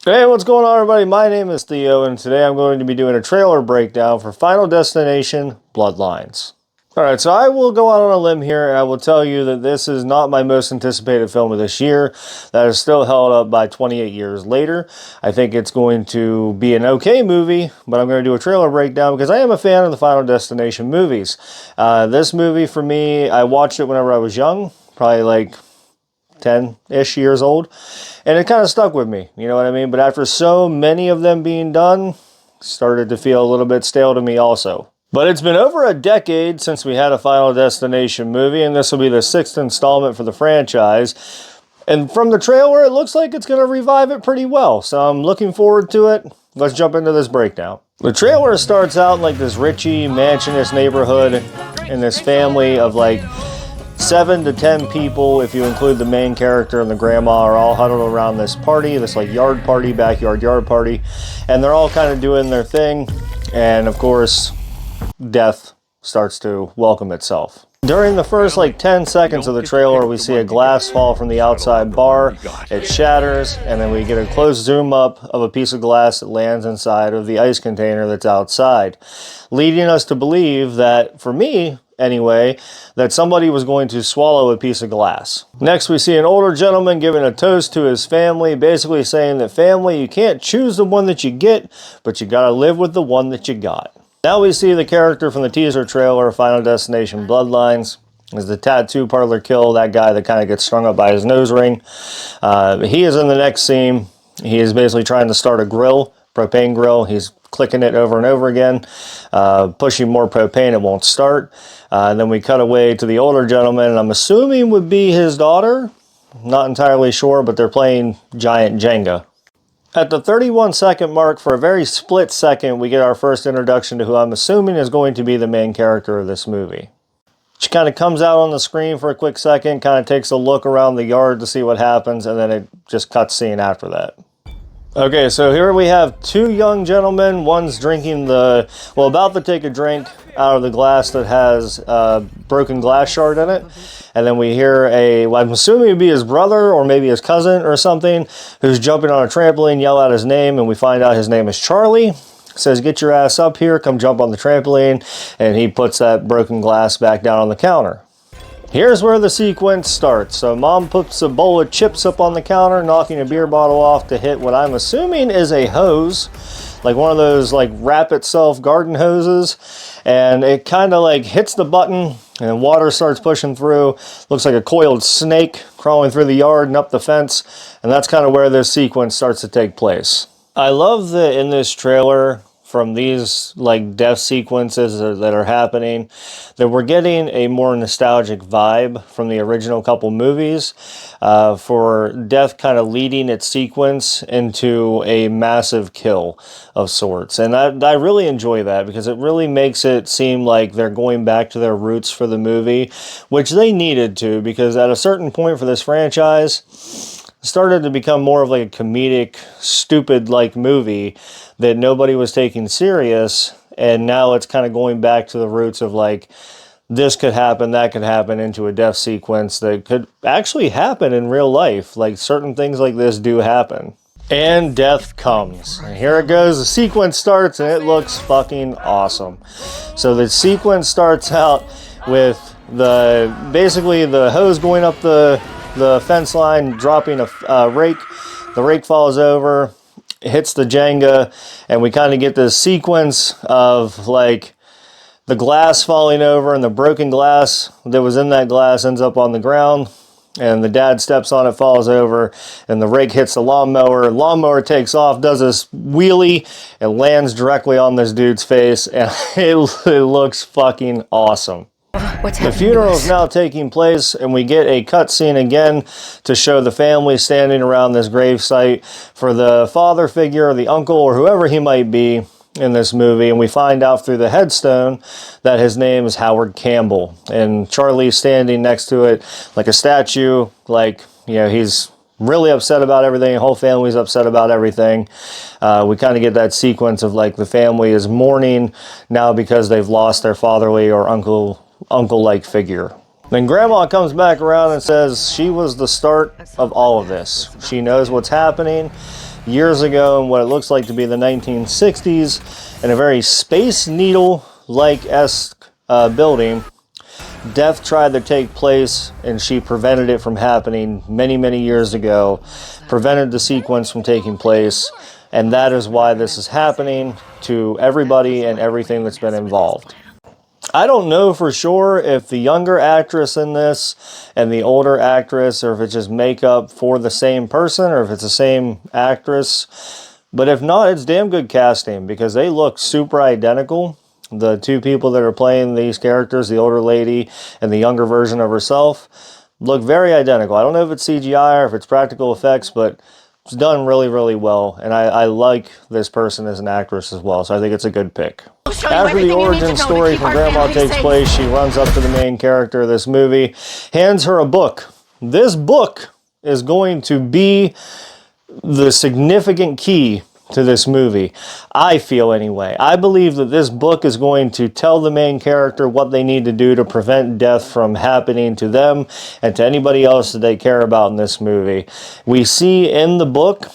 Hey, what's going on, everybody? My name is Theo, and today I'm going to be doing a trailer breakdown for Final Destination Bloodlines. Alright, so I will go out on a limb here, and I will tell you that this is not my most anticipated film of this year. That is still held up by 28 years later. I think it's going to be an okay movie, but I'm going to do a trailer breakdown because I am a fan of the Final Destination movies. This movie, for me, I watched it whenever I was young, probably like 10-ish years old, and it kind of stuck with me, you know what I mean? But after so many of them being done, started to feel a little bit stale to me also. But it's been over a decade since we had a Final Destination movie, and this will be the 6th installment for the franchise. And from the trailer, it looks like it's going to revive it pretty well, so I'm looking forward to it. Let's jump into this breakdown. The trailer starts out in like this richy, mansionous neighborhood, and this family of like 7 to 10 people, if you include the main character and the grandma, are all huddled around this party, this like yard party, backyard yard party, and they're all kind of doing their thing, and of course, death starts to welcome itself. During the first like 10 seconds of the trailer, we see a glass fall from the outside bar, it shatters, and then we get a close zoom up of a piece of glass that lands inside of the ice container that's outside, leading us to believe that, for me, anyway, that somebody was going to swallow a piece of glass. Next, we see an older gentleman giving a toast to his family, basically saying that family, you can't choose the one that you get, but you gotta live with the one that you got. Now we see the character from the teaser trailer, Final Destination Bloodlines, is the tattoo parlor kill, that guy that kind of gets strung up by his nose ring. He is in the next scene. He is basically trying to start a grill, propane grill. He's clicking it over and over again, pushing more propane, it won't start. And then we cut away to the older gentleman, and I'm assuming would be his daughter. Not entirely sure, but they're playing giant Jenga. At the 31-second mark, for a very split second, we get our first introduction to who I'm assuming is going to be the main character of this movie. She kind of comes out on the screen for a quick second, kind of takes a look around the yard to see what happens, and then it just cuts scene after that. Okay, so here we have 2 young gentlemen. One's drinking about to take a drink out of the glass that has a broken glass shard in it. And then we hear I'm assuming it would be his brother or maybe his cousin or something, who's jumping on a trampoline, yell out his name, and we find out his name is Charlie. Says, get your ass up here, come jump on the trampoline, and he puts that broken glass back down on the counter. Here's where the sequence starts. So mom puts a bowl of chips up on the counter, knocking a beer bottle off to hit what I'm assuming is a hose, like one of those like wrap itself garden hoses, and it kind of like hits the button and water starts pushing through. Looks like a coiled snake crawling through the yard and up the fence, and that's kind of where this sequence starts to take place. I love that in this trailer, from these like death sequences that are happening, that we're getting a more nostalgic vibe from the original couple movies, for death kind of leading its sequence into a massive kill of sorts. And I really enjoy that because it really makes it seem like they're going back to their roots for the movie, which they needed to, because at a certain point for this franchise, started to become more of like a comedic, stupid like movie that nobody was taking serious, and now it's kind of going back to the roots of like, this could happen, that could happen, into a death sequence that could actually happen in real life. Like, certain things like this do happen. And death comes. And here it goes, the sequence starts, and it looks fucking awesome. So the sequence starts out with basically the hose going up the fence line, dropping a rake. The rake falls over, hits the Jenga, and we kind of get this sequence of like the glass falling over, and the broken glass that was in that glass ends up on the ground, and the dad steps on it, falls over, and the rake hits the lawnmower. Lawnmower takes off, does this wheelie, and lands directly on this dude's face, and it looks fucking awesome. The funeral is now taking place, and we get a cutscene again to show the family standing around this gravesite for the father figure or the uncle or whoever he might be in this movie, and we find out through the headstone that his name is Howard Campbell, and Charlie's standing next to it like a statue, like, you know, he's really upset about everything. The whole family's upset about everything. We kind of get that sequence of like the family is mourning now because they've lost their fatherly or uncle-like figure. Then Grandma comes back around and says she was the start of all of this. She knows what's happening years ago in what it looks like to be the 1960s in a very Space Needle-like-esque building. Death tried to take place, and she prevented it from happening many, many years ago, prevented the sequence from taking place, and that is why this is happening to everybody and everything that's been involved. I don't know for sure if the younger actress in this and the older actress, or if it's just makeup for the same person, or if it's the same actress. But if not, it's damn good casting because they look super identical. The two people that are playing these characters, the older lady and the younger version of herself, look very identical. I don't know if it's CGI or if it's practical effects, but it's done really, really well. And I like this person as an actress as well, so I think it's a good pick. After the origin story from Grandma takes place, she runs up to the main character of this movie, hands her a book. This book is going to be the significant key to this movie, I feel anyway. I believe that this book is going to tell the main character what they need to do to prevent death from happening to them and to anybody else that they care about in this movie. We see in the book,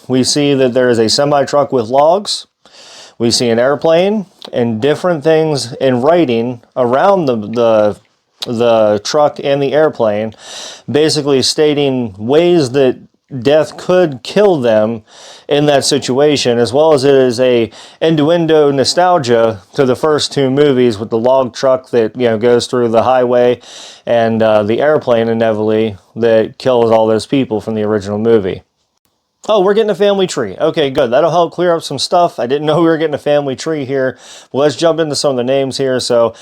we see that there is a semi-truck with logs. We see an airplane and different things in writing around the truck and the airplane, basically stating ways that death could kill them in that situation, as well as it is a innuendo nostalgia to the first two movies with the log truck that, you know, goes through the highway and the airplane inevitably that kills all those people from the original movie. Oh, we're getting a family tree. Okay, good. That'll help clear up some stuff. I didn't know we were getting a family tree here. Well, let's jump into some of the names here. So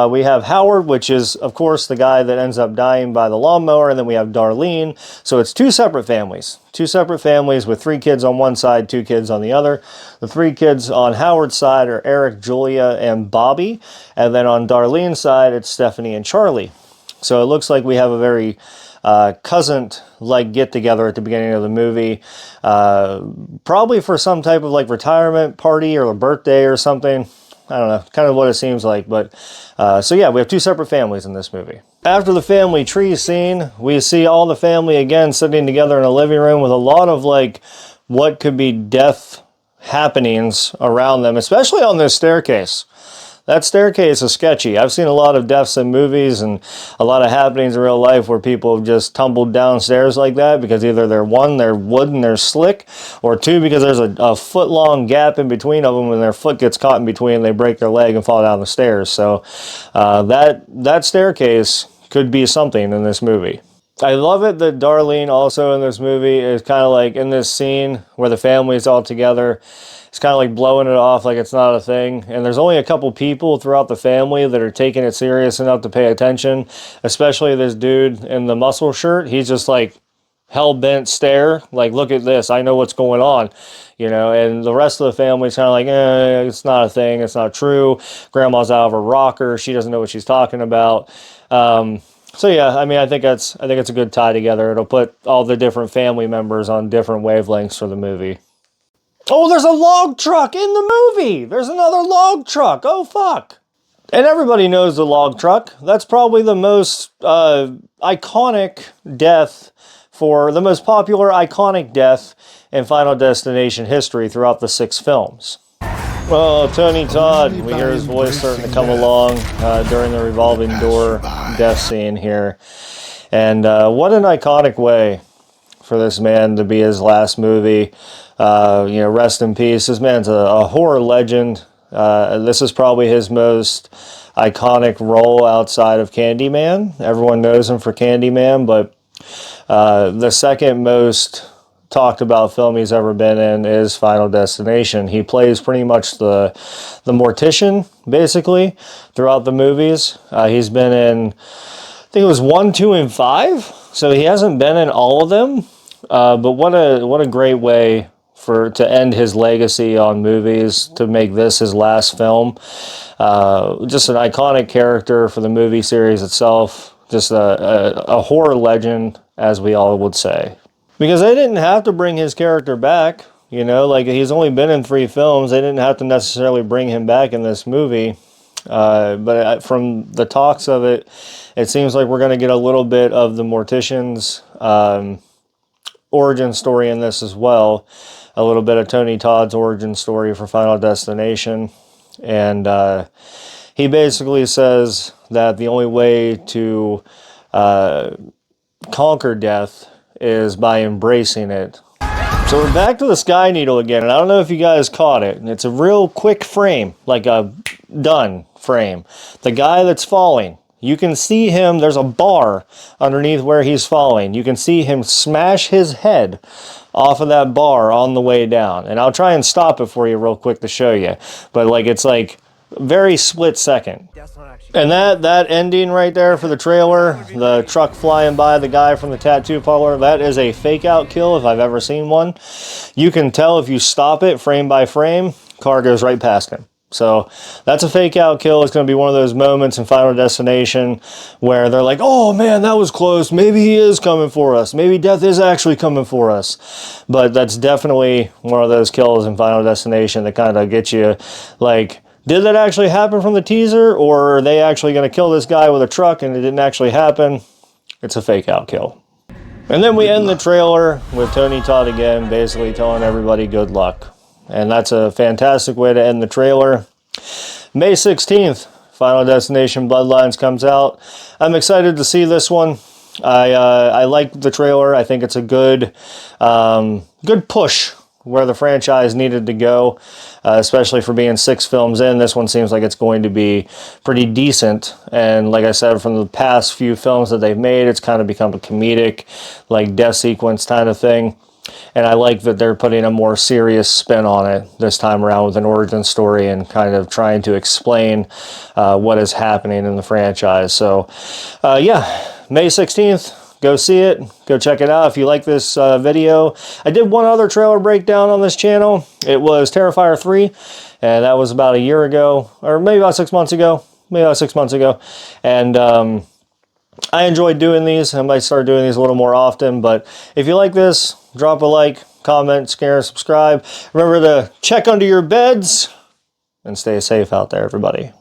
we have Howard, which is, of course, the guy that ends up dying by the lawnmower. And then we have Darlene. So it's two separate families. Two separate families with 3 kids on one side, 2 kids on the other. The 3 kids on Howard's side are Eric, Julia, and Bobby. And then on Darlene's side, it's Stephanie and Charlie. So it looks like we have a very cousin-like get-together at the beginning of the movie, probably for some type of like retirement party or a birthday or something. I don't know, kind of what it seems like. But so yeah, we have 2 separate families in this movie. After the family tree scene, we see all the family again sitting together in a living room with a lot of like what could be death happenings around them, especially on this staircase. That staircase is sketchy. I've seen a lot of deaths in movies and a lot of happenings in real life where people have just tumbled downstairs like that because either they're wood and they're slick, or 2, because there's a foot-long gap in between of them, and their foot gets caught in between, they break their leg and fall down the stairs. So that staircase could be something in this movie. I love it that Darlene also in this movie is kind of like in this scene where the family is all together. It's kind of like blowing it off like it's not a thing. And there's only a couple people throughout the family that are taking it serious enough to pay attention, especially this dude in the muscle shirt. He's just like hell-bent stare, like, look at this, I know what's going on, you know, and the rest of the family's kind of like, it's not a thing, it's not true. Grandma's out of her rocker, she doesn't know what she's talking about. So yeah, I mean, I think it's a good tie together. It'll put all the different family members on different wavelengths for the movie. Oh, there's a log truck in the movie! There's another log truck! Oh, fuck! And everybody knows the log truck. That's probably the most iconic death the most popular iconic death in Final Destination history throughout the 6 films. Well, Tony Todd, we hear his voice starting to come along during the revolving door death scene here. And what an iconic way for this man to be his last movie. You know, rest in peace. This man's a horror legend. This is probably his most iconic role outside of Candyman. Everyone knows him for Candyman, but the second most talked about film he's ever been in is Final Destination. He plays pretty much the mortician, basically, throughout the movies. He's been in, I think it was 1, 2, and 5, so he hasn't been in all of them. But what a great way to end his legacy on movies, to make this his last film. Just an iconic character for the movie series itself. Just a horror legend, as we all would say. Because they didn't have to bring his character back, you know, like he's only been in 3 films. They didn't have to necessarily bring him back in this movie. But from the talks of it, it seems like we're going to get a little bit of the Mortician's origin story in this as well. a little bit of Tony Todd's origin story for Final Destination. And he basically says that the only way to conquer death is by embracing it. So we're back to the Sky Needle again, and I don't know if you guys caught it. It's a real quick frame, like a done frame. The guy that's falling, you can see him, there's a bar underneath where he's falling. You can see him smash his head off of that bar on the way down. And I'll try and stop it for you real quick to show you. But like, it's like very split second. And that ending right there for the trailer, the truck flying by the guy from the tattoo parlor, that is a fake out kill if I've ever seen one. You can tell if you stop it frame by frame, car goes right past him. So that's a fake out kill. It's going to be one of those moments in Final Destination where they're like, oh man, that was close. Maybe he is coming for us. Maybe death is actually coming for us. But that's definitely one of those kills in Final Destination that kind of get you like, did that actually happen from the teaser, or are they actually going to kill this guy with a truck and it didn't actually happen? It's a fake out kill. And then we end the trailer with Tony Todd again, basically telling everybody good luck. And that's a fantastic way to end the trailer. May 16th, Final Destination Bloodlines comes out. I'm excited to see this one. I like the trailer. I think it's a good push where the franchise needed to go, especially for being 6 films in. This one seems like it's going to be pretty decent. And like I said, from the past few films that they've made, it's kind of become a comedic, like death sequence kind of thing. And I like that they're putting a more serious spin on it this time around with an origin story and kind of trying to explain what is happening in the franchise. So yeah, May 16th. Go see it. Go check it out if you like this video. I did one other trailer breakdown on this channel. It was Terrifier 3, and that was about a year ago, or maybe about 6 months ago. Maybe about 6 months ago. And I enjoyed doing these. I might start doing these a little more often, but if you like this, drop a like, comment, share, subscribe. Remember to check under your beds, and stay safe out there, everybody.